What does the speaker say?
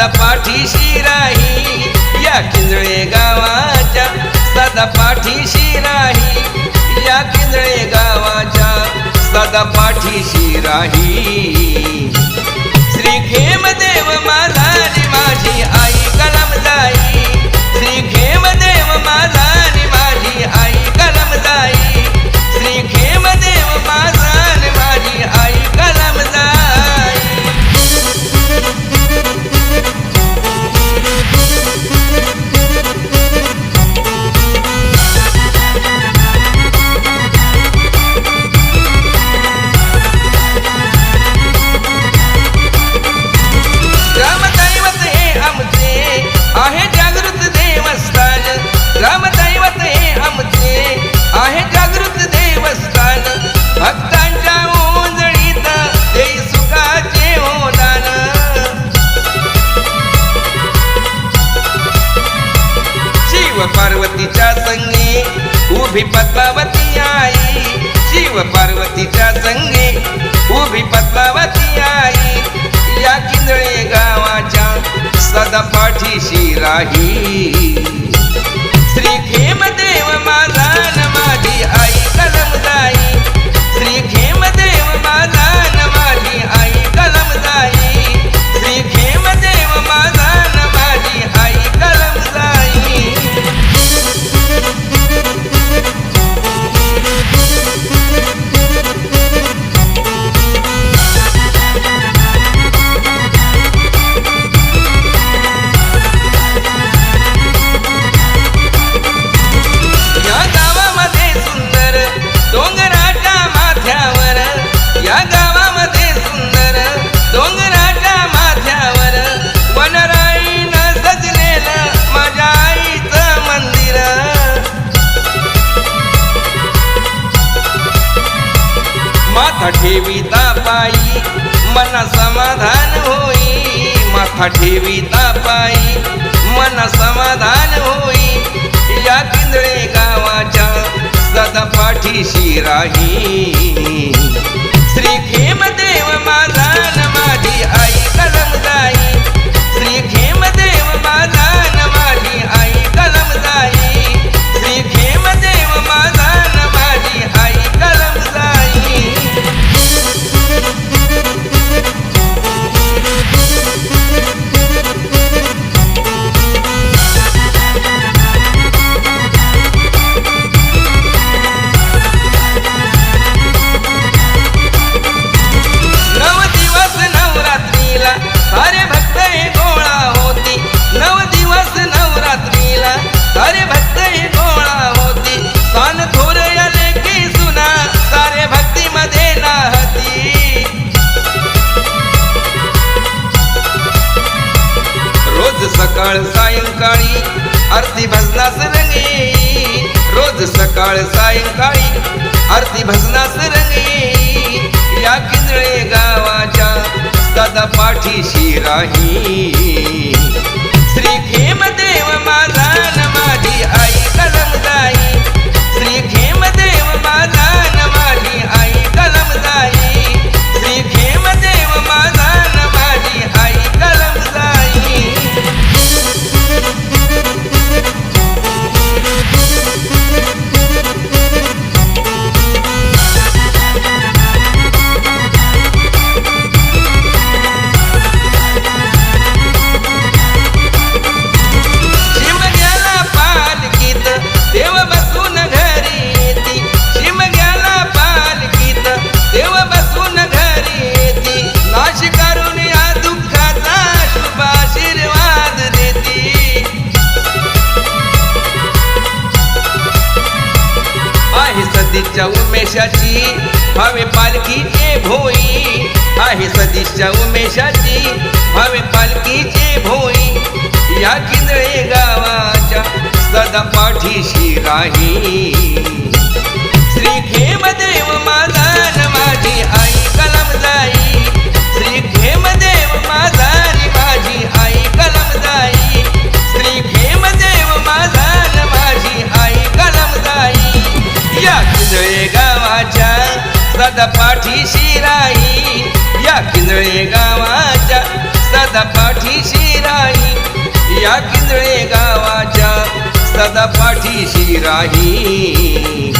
सदा पाठीशी राही, या किंजळे गावाच्या सदा पाठीशी राही, या किंजळे गावाच्या सदा पाठीशी राही। श्री खेमदेव माझा नि माझी आई कलमदाई, श्री खेमदेव माझा नि माझी आई कलमदाई, श्री खेमदेव माझा नि माझी आई कलमदाई। ग्रामदैवत हे आमचे आहे जागृत देवस्थान, ग्रामदैवत हे आमचे आहे जागृत देवस्थान, भक्तांच्या ओंजळीत देई सुखाचे हो दान। शिव पार्वतीच्या संगे उभी पद्मावती आई, शिव पार्वतीच्या संगे उभी पद्मावती आई, या किंजळे गावाच्या सदा पाठीशी राही। श्री खेमदेव माझा न माझी आई कलमदाई, श्री खेमदेव माझा न माझी आई कलमदाई, श्री खेमदेव माझा न माझी आई कलमदाई। या गावामध्ये सुंदर डोंगराच्या माथ्यावर, या गावामध्ये सुंदर डोंगराच्या माथ्यावर, वनराईनं सजलेलं माझ्या आईचं मंदिर। माथा ठेवीता पायी मना समाधान होई, माथा ठेवीता पायी मना समाधान होई, या किंजळे गावाच्या सदा पाठीशी राही। श्री खेमदेव माझा न माझी आई कलमदाई, श्री खेमदेव माझा न माझी आई कलमदाई, श्री खेमदेव माझा न माझी आई कलमदाई। नव दिवस नवरात्रीला सारे भक्त हे गोळा होती, नव दिवस नवरात्रीला सारे भक्त हे गोळा होती, सान थोर आले की सुना सारे भक्तीमध्ये नाहती। रोज सकाळ सायंकाळी आरती भजनास रंगे, रोज सकाळ सायंकाळी आरती भजनास रंगे, या किंजळे गावाच्या सदा पाठीशी राही। श्री खेमदेव माझा न माझी आई कलमदाई, श्री खेमदेव माझा न माझी आई कलमदाई, श्री खेमदेव माझा न माझी आई कलमदाई। शिमग्याला पालखीत देव बसून घरी येती, शिमग्याला पालखीत देव बसून घरी येती, नाश करून या दुःखाचा शुभ आशीर्वाद देती। आहे सदीच्या उमेशाची भावे पालखीचे भोई, आहे सदीच्या उमेशाची भावे पालखीचे भोई, या किंजळे गावाच्या सदा पाठीशी राही। श्री खेमदेव माझा न माझी आई कलमदाई, श्री खेमदेव माझा नि माझी आई कलमदाई, श्री खेमदेव माझा न माझी आई कलमदाई, या किंजळे गावाच्या सदा पाठीशी राही, या किंजळे गावाच्या सदा पाठी पाठीशी राही, या किंजळे गावाच्या सदा पाठीशी राही.